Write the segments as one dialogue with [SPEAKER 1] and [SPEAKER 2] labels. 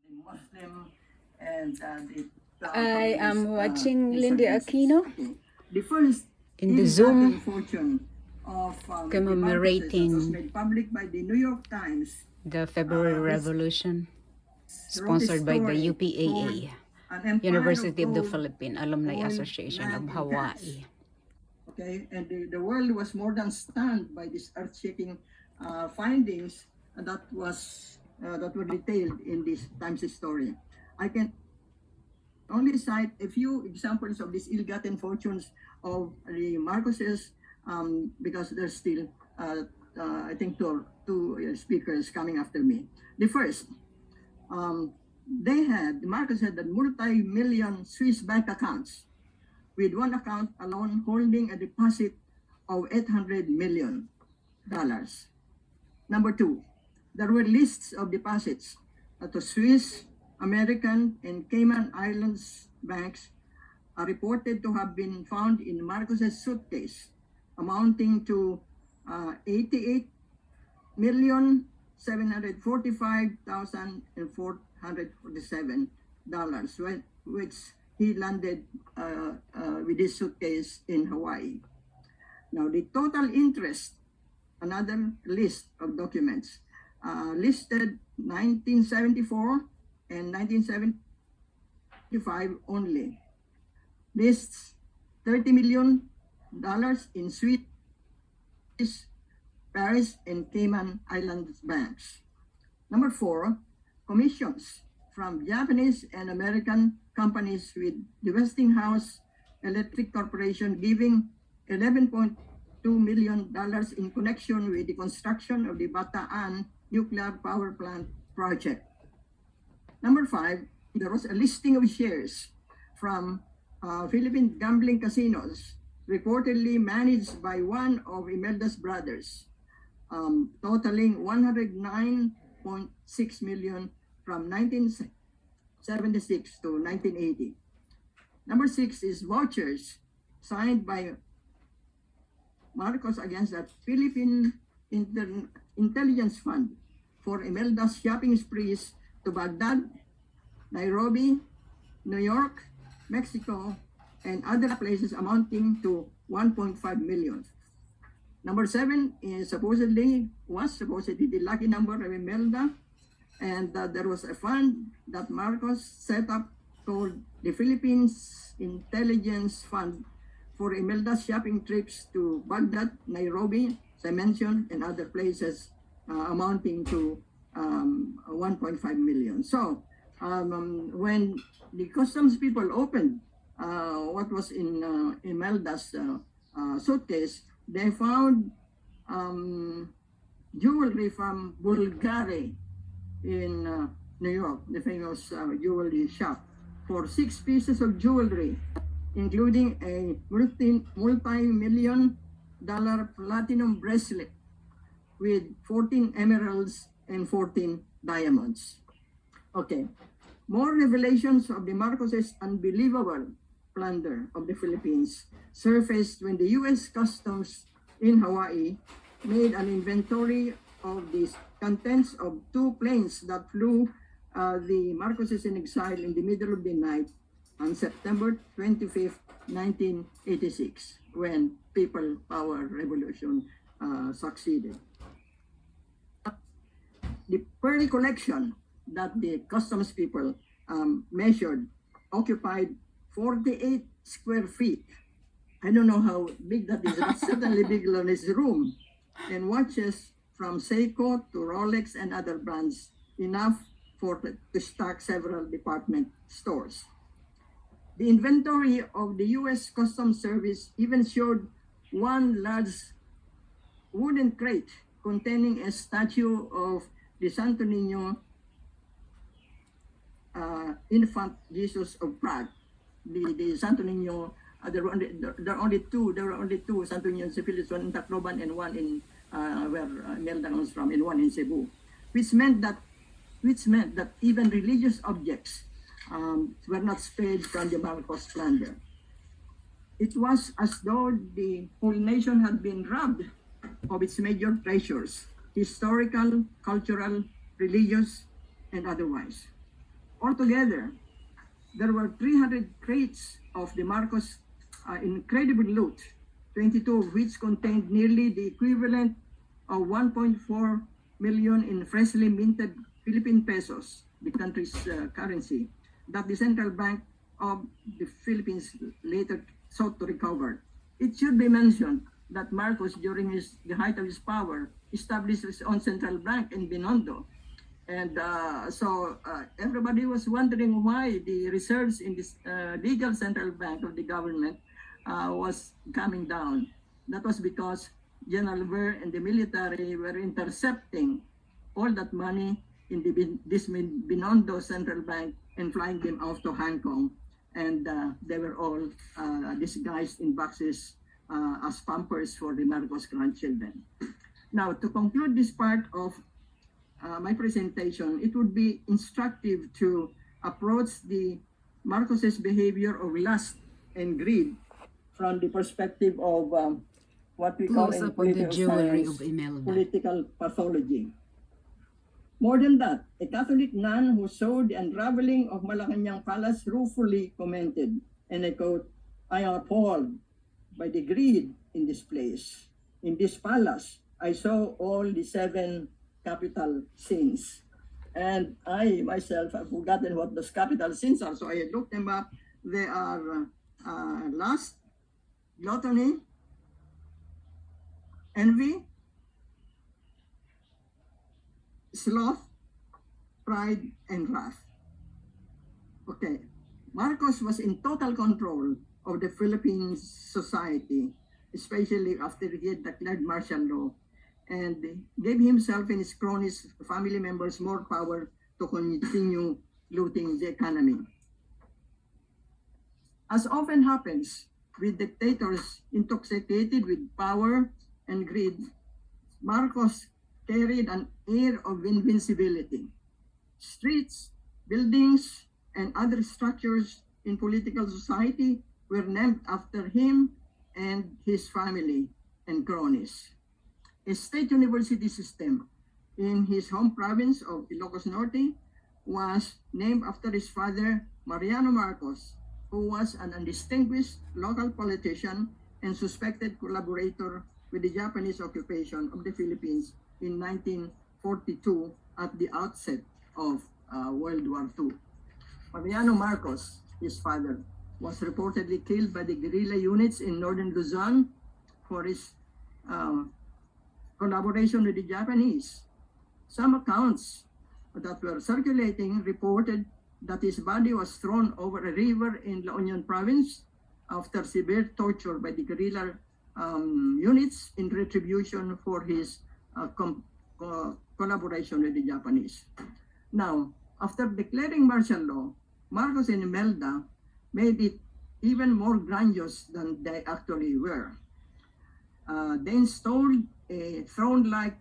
[SPEAKER 1] Muslim and the
[SPEAKER 2] I am watching Lindy
[SPEAKER 1] insurgencies.
[SPEAKER 2] Aquino
[SPEAKER 1] Okay. The first
[SPEAKER 2] in the
[SPEAKER 1] ill-gotten
[SPEAKER 2] Zoom
[SPEAKER 1] fortune of the Marcoses that was
[SPEAKER 2] commemorating
[SPEAKER 1] made public by the New York Times
[SPEAKER 2] the February
[SPEAKER 1] which
[SPEAKER 2] Revolution,
[SPEAKER 1] wrote a
[SPEAKER 2] sponsored by the
[SPEAKER 1] story called
[SPEAKER 2] UPAA,
[SPEAKER 1] An Empire
[SPEAKER 2] University of the
[SPEAKER 1] Gold,
[SPEAKER 2] Philippine Alumni
[SPEAKER 1] Oil,
[SPEAKER 2] Association of
[SPEAKER 1] Land, and
[SPEAKER 2] Hawaii.
[SPEAKER 1] Okay, and the world was more than stunned by these earth-shaking findings that were detailed in this Times story. I can only cite a few examples of these ill-gotten fortunes of the Marcoses because there's still, I think, two speakers coming after me. The first, the Marcos had multi-million Swiss bank accounts, with one account alone holding a deposit of $800 million. Number two, there were lists of deposits at the Swiss, American, and Cayman Islands banks are reported to have been found in Marcos's suitcase, amounting to $88,745,447, which he landed with his suitcase in Hawaii. Now, the total interest, another list of documents, listed 1974 and 1975 only. Lists $30 million in Swiss, Paris, and Cayman Islands banks. Number four, commissions from Japanese and American companies, with the Westinghouse Electric Corporation giving $11.2 million in connection with the construction of the Bataan nuclear power plant project. Number five, there was a listing of shares from Philippine gambling casinos, reportedly managed by one of Imelda's brothers, totaling $109.6 million from 1976 to 1980. Number six is vouchers signed by Marcos against the Philippine Intelligence Fund for Imelda's shopping sprees to Baghdad, Nairobi, New York, Mexico, and other places, amounting to $1.5 million. Number seven is supposedly the lucky number of Imelda, and there was a fund that Marcos set up called the Philippines Intelligence Fund for Imelda's shopping trips to Baghdad, Nairobi, as I mentioned, and other places, amounting to $1.5 million. So when the customs people opened what was in Imelda's suitcase, they found jewelry from Bulgari in New York, the famous jewelry shop, for 6 pieces of jewelry, including a multi-million dollar platinum bracelet with 14 emeralds and 14 diamonds. Okay, more revelations of the Marcoses' unbelievable plunder of the Philippines surfaced when the U.S. Customs in Hawaii made an inventory of the contents of 2 planes that flew the Marcoses in exile in the middle of the night on September 25th, 1986, when People Power Revolution succeeded. The pearl collection that the customs people measured occupied 48 square feet. I don't know how big that is, but certainly bigger than this room. And watches from Seiko to Rolex and other brands, enough to stock several department stores. The inventory of the U.S. Customs Service even showed one large wooden crate containing a statue of the Santo Niño Infant Jesus of Prague. The Santo Niño, there were only two Santo Niños in Philippines, one in Tacloban and one in where Imelda comes from, and one in Cebu, which meant that even religious objects were not spared from the Marcos plunder. It was as though the whole nation had been robbed of its major treasures, historical, cultural, religious, and otherwise. Altogether, there were 300 crates of the Marcos incredible loot, 22 of which contained nearly the equivalent of 1.4 million in freshly minted Philippine pesos, the country's currency, that the Central Bank of the Philippines later sought to recover. It should be mentioned that Marcos, during the height of his power, established his own central bank in Binondo. And so everybody was wondering why the reserves in this legal central bank of the government was coming down. That was because General Ver and the military were intercepting all that money in this Binondo central bank and flying them off to Hong Kong. And they were all disguised in boxes as pampers for the Marcos grandchildren. Now, to conclude this part of my presentation, it would be instructive to approach the Marcos's behavior of lust and greed from the perspective of what we call in political science, political pathology. More than that, a Catholic nun who saw the unraveling of Malacanang Palace ruefully commented, and I quote, "I am appalled by the greed in this place. In this palace, I saw all the 7 capital sins." And I myself have forgotten what those capital sins are, so I looked them up. They are lust, gluttony, envy, sloth, pride, and wrath. Okay, Marcos was in total control of the Philippine society, especially after he had declared martial law, and gave himself and his cronies, family members, more power to continue looting the economy. As often happens with dictators intoxicated with power and greed, Marcos carried an air of invincibility. Streets, buildings, and other structures in political society were named after him and his family and cronies. A state university system in his home province of Ilocos Norte was named after his father, Mariano Marcos, who was an undistinguished local politician and suspected collaborator with the Japanese occupation of the Philippines in 1942 at the outset of World War II. Mariano Marcos, his father, was reportedly killed by the guerrilla units in northern Luzon for his collaboration with the Japanese. Some accounts that were circulating reported that his body was thrown over a river in La Union province after severe torture by the guerrilla units in retribution for his collaboration with the Japanese. Now, after declaring martial law, Marcos and Imelda made it even more grandiose than they actually were. They installed a throne-like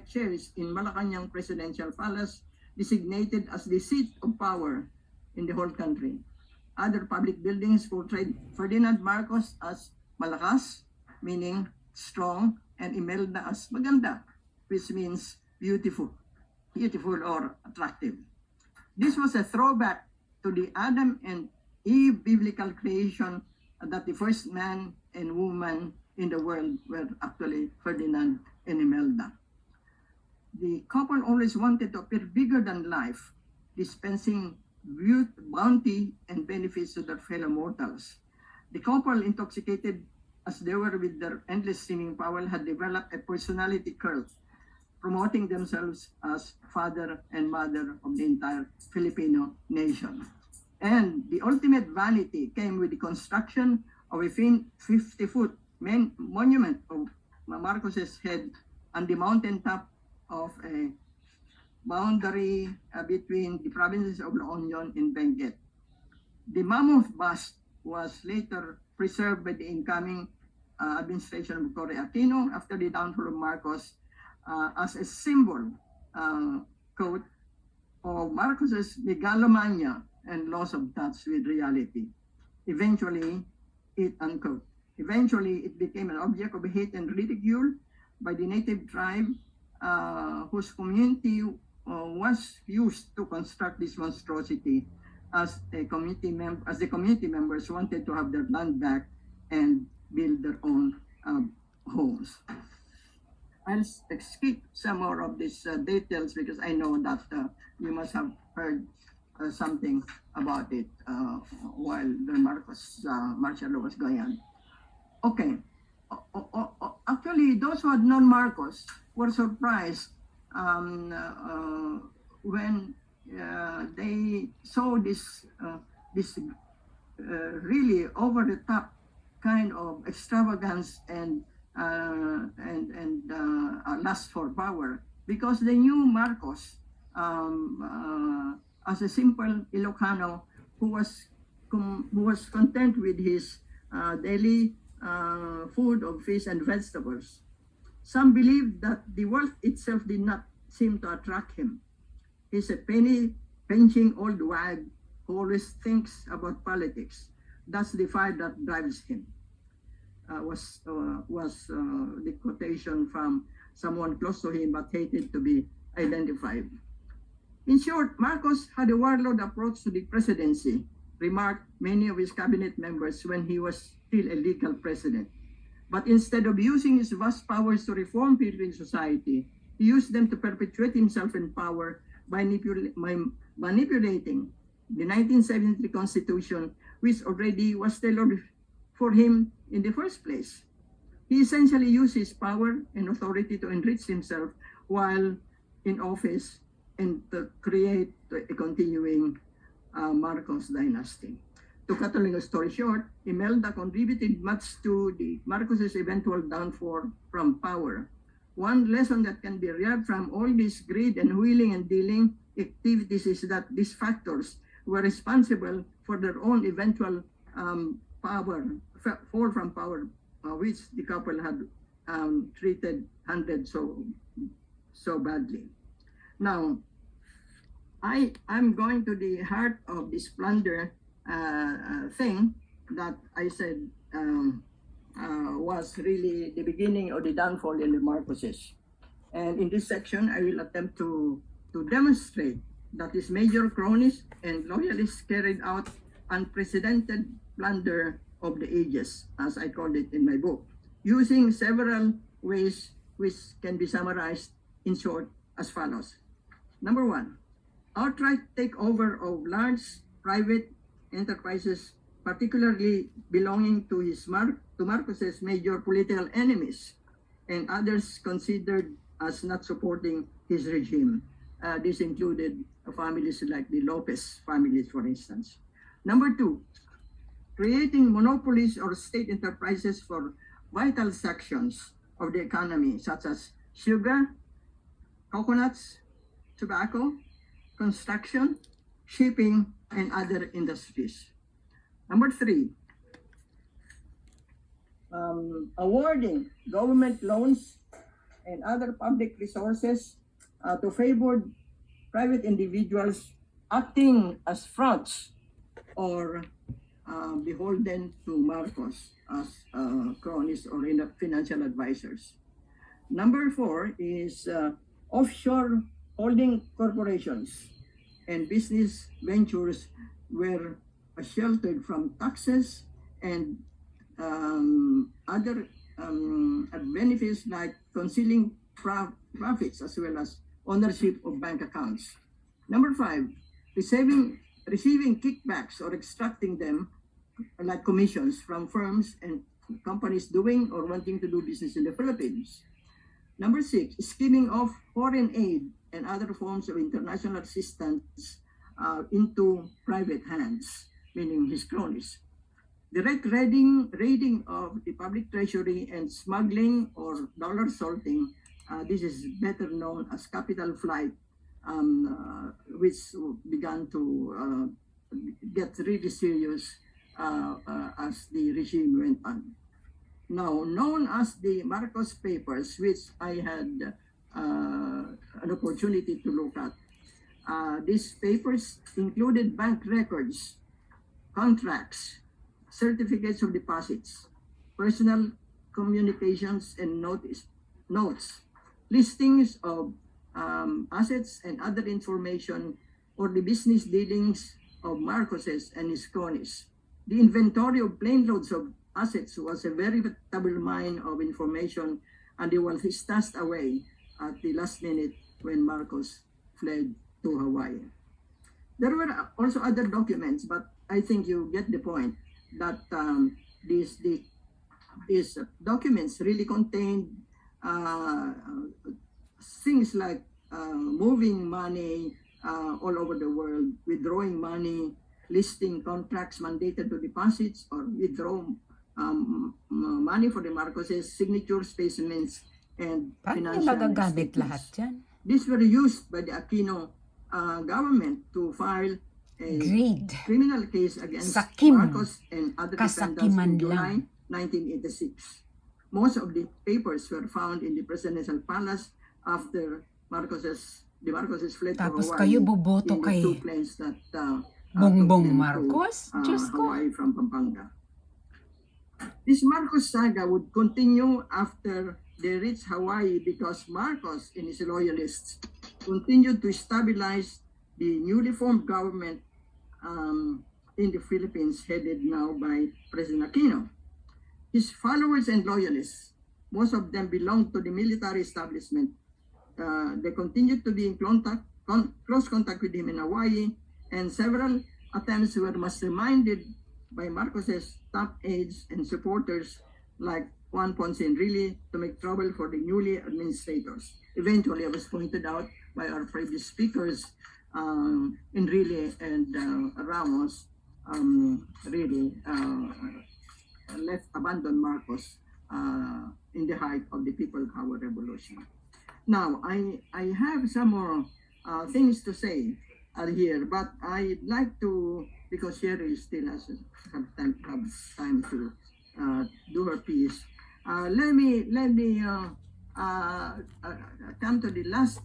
[SPEAKER 1] chairs in Malacanang Presidential Palace, designated as the seat of power in the whole country. Other public buildings portrayed Ferdinand Marcos as malakas, meaning strong, and Imelda as maganda, which means beautiful or attractive. This was a throwback to the Adam and Eve biblical creation that the first man and woman in the world were actually Ferdinand and Imelda. The couple always wanted to appear bigger than life, dispensing bounty and benefits to their fellow mortals. The couple, intoxicated as they were with their endless seeming power, had developed a personality cult, promoting themselves as father and mother of the entire Filipino nation. And the ultimate vanity came with the construction of a 50-foot monument of Marcos's head on the mountaintop of a boundary between the provinces of La Union and Benguet. The mammoth bust was later preserved by the incoming administration of Cory Aquino after the downfall of Marcos as a symbol, quote, of Marcos's megalomania and loss of touch with reality. Eventually, it became an object of hate and ridicule by the native tribe whose community was used to construct this monstrosity as the community members wanted to have their land back and build their own homes. I'll skip some more of these details because I know that you must have heard something about it while the martial law was going on. Okay. Actually, those who had known Marcos were surprised when they saw this really over the top kind of extravagance and lust for power, because they knew Marcos as a simple Ilocano who was content with his daily food of fish and vegetables. Some believed that the wealth itself did not seem to attract him. He's a penny-pinching old wag who always thinks about politics. That's the fire that drives him. Was the quotation from someone close to him but hated to be identified. In short, Marcos had a warlord approach to the presidency, remarked many of his cabinet members when he was still a legal president. But instead of using his vast powers to reform Philippine society, he used them to perpetuate himself in power by manipulating the 1973 Constitution, which already was tailored for him in the first place. He essentially used his power and authority to enrich himself while in office and to create a continuing Marcos dynasty. To cut a long story short, Imelda contributed much to the Marcos's eventual downfall from power. One lesson that can be read from all this greed and wheeling and dealing activities is that these factors were responsible for their own eventual fall from power, which the couple had handled so badly. Now, I'm going to the heart of this plunder thing that I said was really the beginning of the downfall in the Marcoses. And in this section, I will attempt to demonstrate that these major cronies and loyalists carried out unprecedented plunder of the ages, as I called it in my book, using several ways which can be summarized in short as follows. Number one, outright takeover of large private enterprises, particularly belonging to Marcos's major political enemies and others considered as not supporting his regime. This included families like the Lopez families, for instance. Number two, creating monopolies or state enterprises for vital sections of the economy, such as sugar, coconuts, tobacco, construction, shipping, and other industries. Number three, awarding government loans and other public resources to favor private individuals acting as fronts or beholden to Marcos as cronies or financial advisors. Number four is offshore holding corporations and business ventures were sheltered from taxes and other benefits like concealing profits as well as ownership of bank accounts. Number five, receiving kickbacks or extracting them like commissions from firms and companies doing or wanting to do business in the Philippines. Number six, scheming off foreign aid and other forms of international assistance into private hands, meaning his cronies. Direct raiding of the public treasury and smuggling or dollar salting, this is better known as capital flight, which began to get really serious as the regime went on. Now, known as the Marcos Papers, which I had an opportunity to look at, these papers included bank records, contracts, certificates of deposits, personal communications and notes, listings of assets and other information or the business dealings of Marcoses and his cronies. The inventory of plane loads of assets was a veritable mine of information, and it was stashed away at the last minute when Marcos fled to Hawaii. There were also other documents, but I think you get the point that these documents really contained things like moving money all over the world, withdrawing money, listing contracts mandated to deposits or withdraw money for the Marcoses, signature specimens, and
[SPEAKER 2] Paano
[SPEAKER 1] financial
[SPEAKER 2] magagamit
[SPEAKER 1] statements.
[SPEAKER 2] lahat yan?
[SPEAKER 1] These were used by the Aquino government to file a
[SPEAKER 2] Greed.
[SPEAKER 1] criminal case against
[SPEAKER 2] Sakim.
[SPEAKER 1] Marcos and other defendants
[SPEAKER 2] Kasakiman
[SPEAKER 1] in July
[SPEAKER 2] lang.
[SPEAKER 1] 1986. Most of the papers were found in the presidential palace after the Marcoses fled
[SPEAKER 2] Tapos
[SPEAKER 1] to
[SPEAKER 2] kayo
[SPEAKER 1] Hawaii
[SPEAKER 2] boboto
[SPEAKER 1] in the
[SPEAKER 2] kay
[SPEAKER 1] two planes that
[SPEAKER 2] Bongbong
[SPEAKER 1] took them
[SPEAKER 2] Marcos?
[SPEAKER 1] to
[SPEAKER 2] Diyos ko.
[SPEAKER 1] Hawaii from Pampanga. This Marcos saga would continue after they reached Hawaii because Marcos and his loyalists continued to stabilize the newly formed government in the Philippines, headed now by President Aquino. His followers and loyalists, most of them belonged to the military establishment. They continued to be in close contact with him in Hawaii, and several attempts were masterminded by Marcos's top aides and supporters like Juan Ponce Enrile to make trouble for the newly administrators. Eventually, it was pointed out by our previous speakers, Enrile and Ramos really abandoned Marcos in the height of the People Power Revolution. Now, I have some more things to say here, but I'd like to, because Sherry still has some time to do her piece. Let me come to the last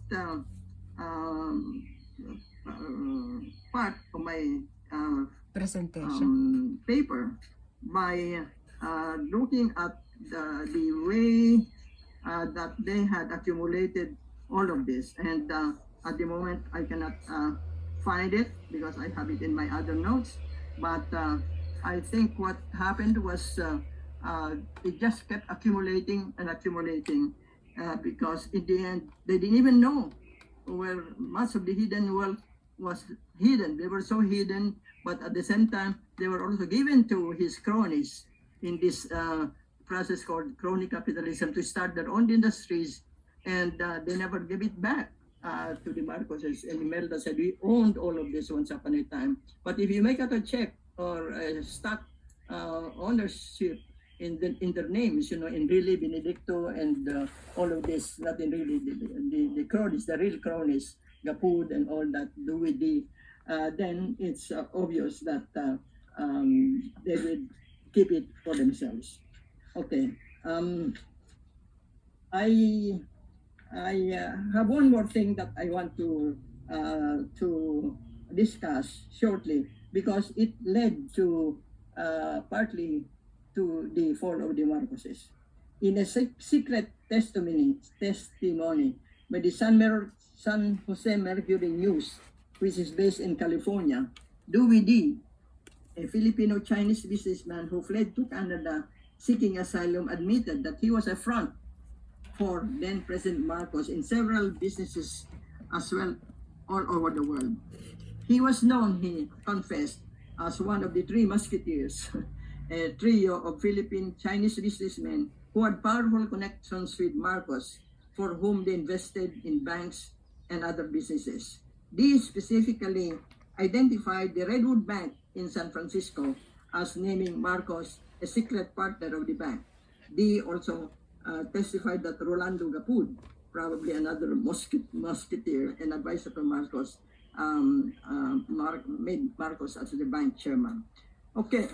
[SPEAKER 1] part of my
[SPEAKER 2] Presentation.
[SPEAKER 1] paper by looking at the way that they had accumulated all of this. And at the moment, I cannot find it because I have it in my other notes. But I think what happened was it just kept accumulating and accumulating because in the end, they didn't even know where much of the hidden wealth was hidden. They were so hidden, but at the same time, they were also given to his cronies in this process called crony capitalism to start their own industries, and they never gave it back to the Marcoses. And Imelda said, we owned all of this once upon a time. But if you make out a check or a stock ownership in their names, Enrile, Benedicto, and all of this, not Enrile, the cronies, the real cronies, Gapud and all that, Duwidi, then it's obvious that they will keep it for themselves. Okay. I have one more thing that I want to discuss shortly because it led to partly to the fall of the Marcoses. In a secret testimony by the San Jose Mercury News, which is based in California, Duwidi, a Filipino-Chinese businessman who fled to Canada seeking asylum, admitted that he was a front for then President Marcos in several businesses as well all over the world. He was known, he confessed, as one of the three musketeers, a trio of Philippine Chinese businessmen who had powerful connections with Marcos, for whom they invested in banks and other businesses. These specifically identified the Redwood Bank in San Francisco as naming Marcos a secret partner of the bank. They also testified that Rolando Gapud, probably another musketeer and advisor to Marcos, made Marcos as the bank chairman. Okay,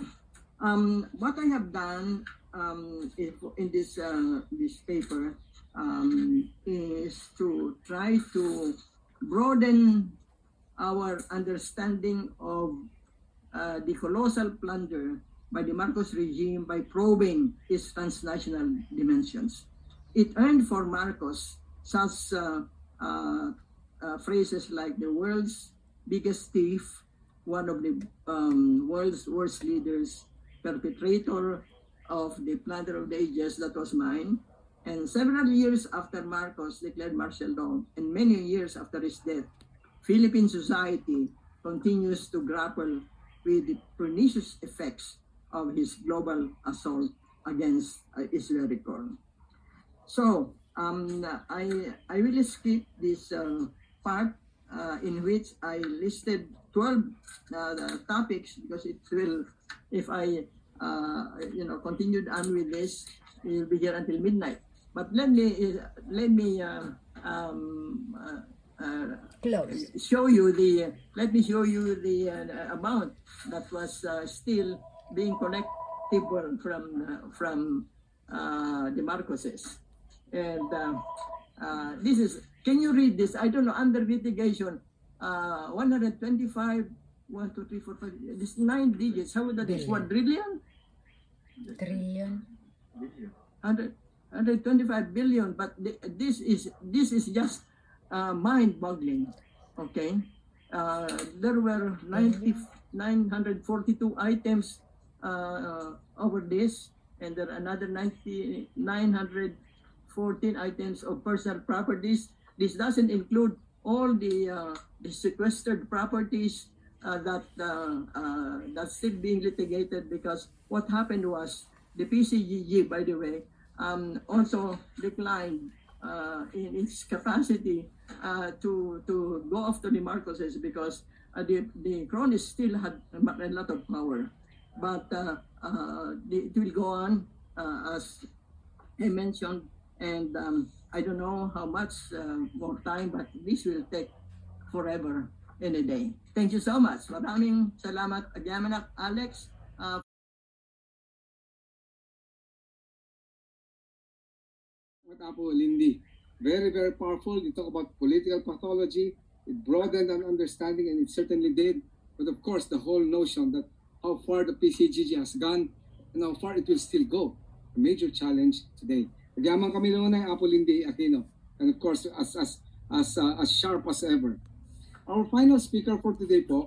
[SPEAKER 1] what I have done in this paper is to try to broaden our understanding of the colossal plunder by the Marcos regime by probing its transnational dimensions. It earned for Marcos such phrases like the world's biggest thief, one of the world's worst leaders, perpetrator of the plunder of the ages, that was mine. And several years after Marcos declared martial law, and many years after his death, Philippine society continues to grapple with the pernicious effects of his global assault against its very core. So I will skip this part in which I listed 12 topics, because it will, if I continued on with this, we'll be here until midnight. But let me
[SPEAKER 2] Close.
[SPEAKER 1] show you the amount that was still being collectible from the Marcoses. And this is, can you read this? I don't know, under litigation, 125, 1, 2, 3, 4, 5, this 9 digits, how would that is?
[SPEAKER 2] Billion.
[SPEAKER 1] 1 trillion?
[SPEAKER 2] Trillion.
[SPEAKER 1] 125 billion, but this is just mind-boggling. Okay, there were 942 items over this, and there are another 914 items of personal properties. This doesn't include all the sequestered properties that's still being litigated, because what happened was the PCGG, by the way, also declined in its capacity to go after the Marcoses, because the cronies still had a lot of power. But it will go on, as I mentioned, and I don't know how much more time, but this will take forever in a day. Thank you so much. Maraming salamat, Agyamanak, Alex.
[SPEAKER 3] What Apo Lindy, very, very powerful. You talk about political pathology. It broadened an understanding, and it certainly did. But of course, the whole notion that how far the PCGG has gone and how far it will still go, a major challenge today. Nagyamang kami na Apo Lindy Aquino, and of course, as sharp as ever. Our final speaker for today po